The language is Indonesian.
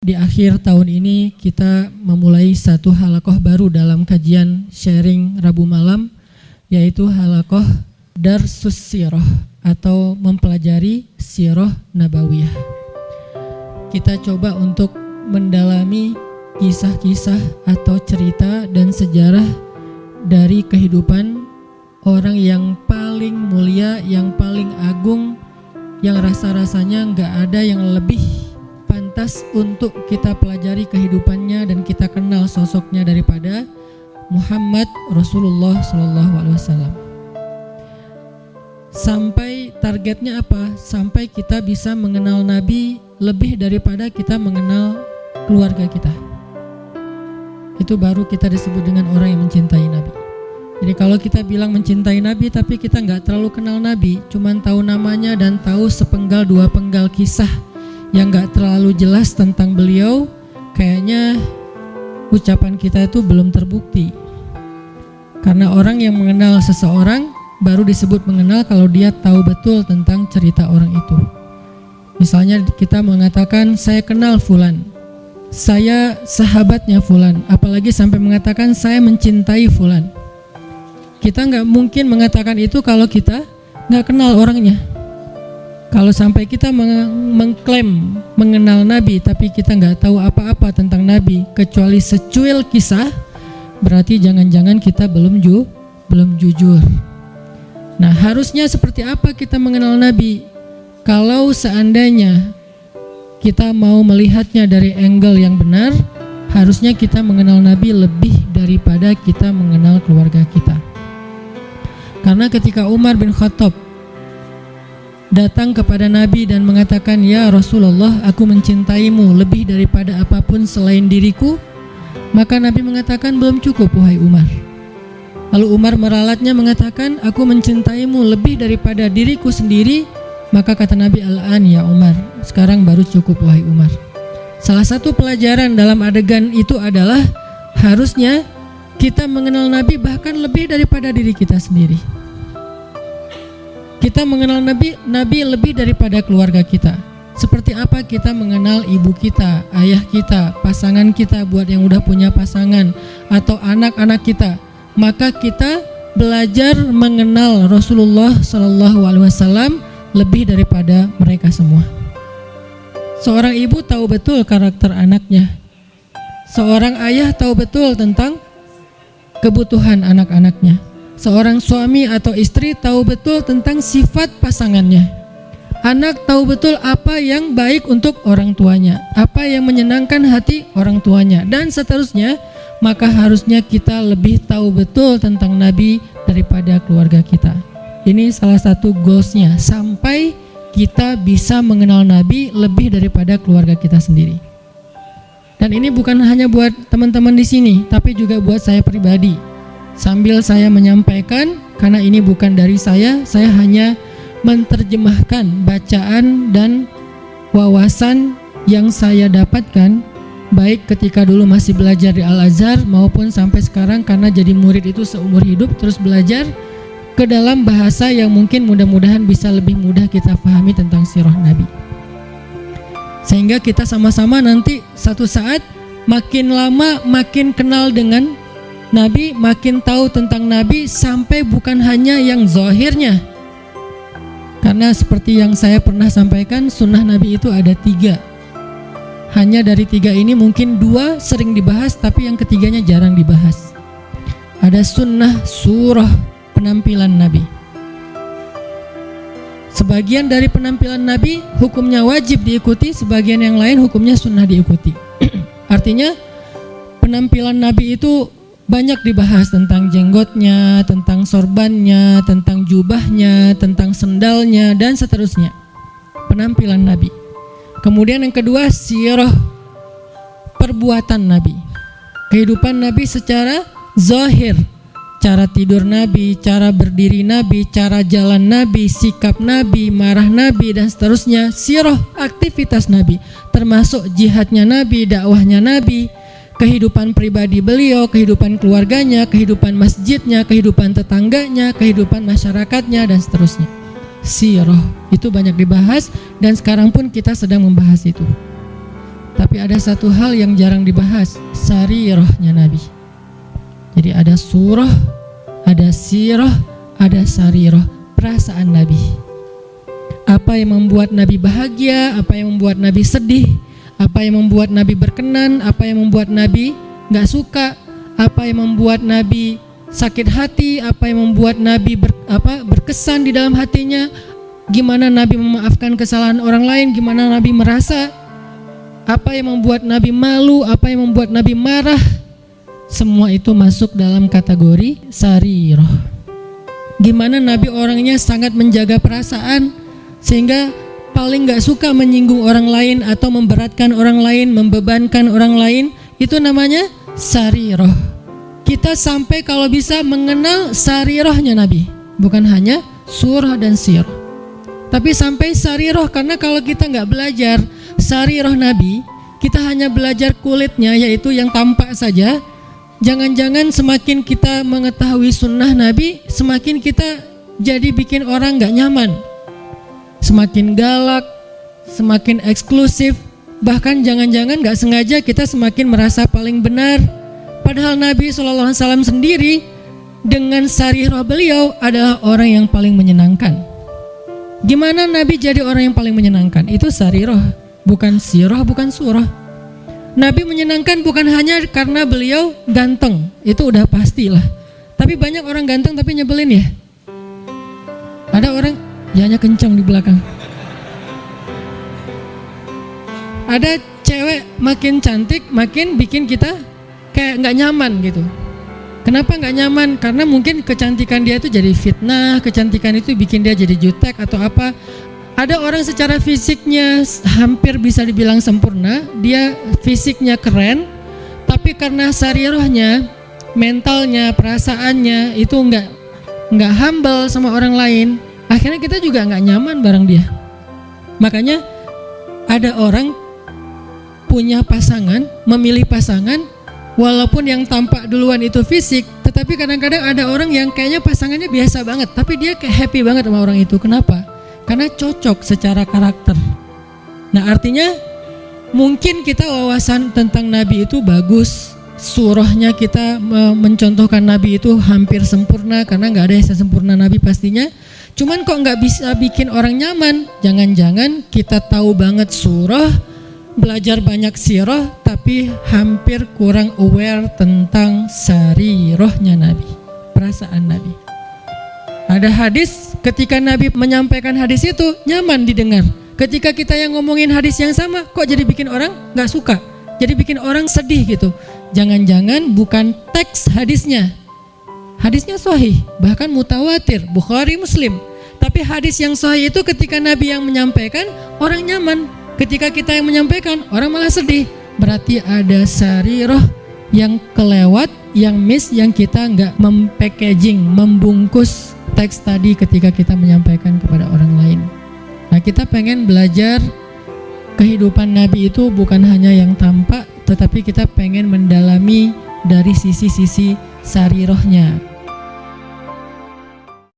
di akhir tahun ini kita memulai satu halaqah baru dalam kajian sharing Rabu malam, yaitu halaqah Darsus Sirah atau mempelajari Sirah Nabawiyah. Kita coba untuk mendalami kisah-kisah atau cerita dan sejarah dari kehidupan orang yang paling mulia, yang paling agung, yang rasa-rasanya nggak ada yang lebih pantas untuk kita pelajari kehidupannya dan kita kenal sosoknya daripada Muhammad Rasulullah SAW. Sampai targetnya apa? Sampai kita bisa mengenal Nabi lebih daripada kita mengenal keluarga kita. Itu baru kita disebut dengan orang yang mencintai Nabi. Jadi kalau kita bilang mencintai Nabi tapi kita nggak terlalu kenal Nabi, cuman tahu namanya dan tahu sepenggal dua penggal kisah yang nggak terlalu jelas tentang beliau, kayaknya ucapan kita itu belum terbukti. Karena orang yang mengenal seseorang baru disebut mengenal kalau dia tahu betul tentang cerita orang itu. Misalnya kita mengatakan saya kenal fulan, saya sahabatnya fulan, apalagi sampai mengatakan saya mencintai fulan. Kita nggak mungkin mengatakan itu kalau kita nggak kenal orangnya. Kalau sampai kita mengklaim mengenal Nabi tapi kita nggak tahu apa-apa tentang Nabi kecuali secuil kisah, berarti jangan-jangan kita belum jujur. Nah, harusnya seperti apa kita mengenal Nabi? Kalau seandainya kita mau melihatnya dari angle yang benar, harusnya kita mengenal Nabi lebih daripada kita mengenal keluarga kita. Karena ketika Umar bin Khattab datang kepada Nabi dan mengatakan, "Ya Rasulullah, aku mencintaimu lebih daripada apapun selain diriku," maka Nabi mengatakan, "Belum cukup wahai Umar." Lalu Umar meralatnya mengatakan, "Aku mencintaimu lebih daripada diriku sendiri," maka kata Nabi, "Al-an ya Umar, sekarang baru cukup wahai Umar." Salah satu pelajaran dalam adegan itu adalah harusnya kita mengenal Nabi bahkan lebih daripada diri kita sendiri. Kita mengenal Nabi lebih daripada keluarga kita. Seperti apa kita mengenal ibu kita, ayah kita, pasangan kita buat yang udah punya pasangan, atau anak-anak kita. Maka kita belajar mengenal Rasulullah SAW lebih daripada mereka semua. Seorang ibu tahu betul karakter anaknya. Seorang ayah tahu betul tentang kebutuhan anak-anaknya. Seorang suami atau istri tahu betul tentang sifat pasangannya. Anak tahu betul apa yang baik untuk orang tuanya, apa yang menyenangkan hati orang tuanya, dan seterusnya. Maka harusnya kita lebih tahu betul tentang Nabi daripada keluarga kita. Ini salah satu goalsnya, sampai kita bisa mengenal Nabi lebih daripada keluarga kita sendiri. Dan ini bukan hanya buat teman-teman di sini, tapi juga buat saya pribadi. Sambil saya menyampaikan, karena ini bukan dari saya hanya menerjemahkan bacaan dan wawasan yang saya dapatkan, baik ketika dulu masih belajar di Al-Azhar maupun sampai sekarang karena jadi murid itu seumur hidup terus belajar ke dalam bahasa yang mungkin mudah-mudahan bisa lebih mudah kita pahami tentang sirah Nabi. Sehingga kita sama-sama nanti satu saat makin lama makin kenal dengan Nabi, makin tahu tentang Nabi, sampai bukan hanya yang zahirnya. Karena seperti yang saya pernah sampaikan, sunnah Nabi itu ada 3. Hanya dari 3 ini mungkin 2 sering dibahas, tapi yang ketiganya jarang dibahas. Ada sunnah surah penampilan Nabi. Sebagian dari penampilan Nabi hukumnya wajib diikuti, sebagian yang lain hukumnya sunnah diikuti. Artinya penampilan Nabi itu banyak dibahas tentang jenggotnya, tentang sorbannya, tentang jubahnya, tentang sendalnya, dan seterusnya. Penampilan Nabi. Kemudian yang kedua, sirah, perbuatan Nabi. Kehidupan Nabi secara zahir. Cara tidur Nabi, cara berdiri Nabi, cara jalan Nabi, sikap Nabi, marah Nabi, dan seterusnya. Sirah, aktivitas Nabi, termasuk jihadnya Nabi, dakwahnya Nabi, kehidupan pribadi beliau, kehidupan keluarganya, kehidupan masjidnya, kehidupan tetangganya, kehidupan masyarakatnya, dan seterusnya. Sirah itu banyak dibahas dan sekarang pun kita sedang membahas itu. Tapi ada satu hal yang jarang dibahas, sarirahnya Nabi. Jadi ada surah, ada sirah, ada sarirah, perasaan Nabi. Apa yang membuat Nabi bahagia, apa yang membuat Nabi sedih, apa yang membuat Nabi berkenan, apa yang membuat Nabi gak suka, apa yang membuat Nabi sakit hati, apa yang membuat Nabi berkesan di dalam hatinya, gimana Nabi memaafkan kesalahan orang lain, gimana Nabi merasa, apa yang membuat Nabi malu, apa yang membuat Nabi marah. Semua itu masuk dalam kategori sarirah. Gimana Nabi orangnya sangat menjaga perasaan, sehingga paling gak suka menyinggung orang lain atau memberatkan orang lain, membebankan orang lain. Itu namanya sarirah. Kita sampai kalau bisa mengenal sarirahnya Nabi, bukan hanya surah dan sirah, tapi sampai sarirah. Karena kalau kita gak belajar sarirah Nabi, kita hanya belajar kulitnya, yaitu yang tampak saja. Jangan-jangan semakin kita mengetahui sunnah Nabi, semakin kita jadi bikin orang gak nyaman, semakin galak, semakin eksklusif. Bahkan jangan-jangan gak sengaja kita semakin merasa paling benar. Padahal Nabi SAW sendiri dengan sarirah beliau adalah orang yang paling menyenangkan. Gimana Nabi jadi orang yang paling menyenangkan? Itu sarirah, bukan sirah, bukan surah. Nabi menyenangkan bukan hanya karena beliau ganteng, itu udah pastilah. Tapi banyak orang ganteng tapi nyebelin ya. Ada orang, yanya kencang di belakang. Ada cewek makin cantik makin bikin kita kayak gak nyaman gitu. Kenapa gak nyaman? Karena mungkin kecantikan dia itu jadi fitnah, kecantikan itu bikin dia jadi jutek atau apa. Ada orang secara fisiknya hampir bisa dibilang sempurna, dia fisiknya keren, tapi karena sarirahnya, mentalnya, perasaannya itu nggak humble sama orang lain, akhirnya kita juga nggak nyaman bareng dia. Makanya ada orang punya pasangan, memilih pasangan, walaupun yang tampak duluan itu fisik, tetapi kadang-kadang ada orang yang kayaknya pasangannya biasa banget, tapi dia kayak happy banget sama orang itu. Kenapa? Karena cocok secara karakter. Nah artinya mungkin kita wawasan tentang Nabi itu bagus, surahnya kita mencontohkan Nabi itu hampir sempurna, karena gak ada yang sempurna Nabi pastinya. Cuman kok gak bisa bikin orang nyaman? Jangan-jangan kita tahu banget surah, belajar banyak sirah, tapi hampir kurang aware tentang sarirahnya Nabi, perasaan Nabi. Ada hadis ketika Nabi menyampaikan hadis itu nyaman didengar. Ketika kita yang ngomongin hadis yang sama, kok jadi bikin orang gak suka, jadi bikin orang sedih gitu. Jangan-jangan bukan teks hadisnya. Hadisnya sahih, bahkan mutawatir, Bukhari, Muslim. Tapi hadis yang sahih itu ketika Nabi yang menyampaikan, orang nyaman. Ketika kita yang menyampaikan, orang malah sedih. Berarti ada sarirah yang kelewat, yang miss, yang kita gak mempackaging, membungkus teks tadi ketika kita menyampaikan kepada orang lain. Nah kita pengen belajar kehidupan Nabi itu bukan hanya yang tampak, tetapi kita pengen mendalami dari sisi-sisi sarirahnya.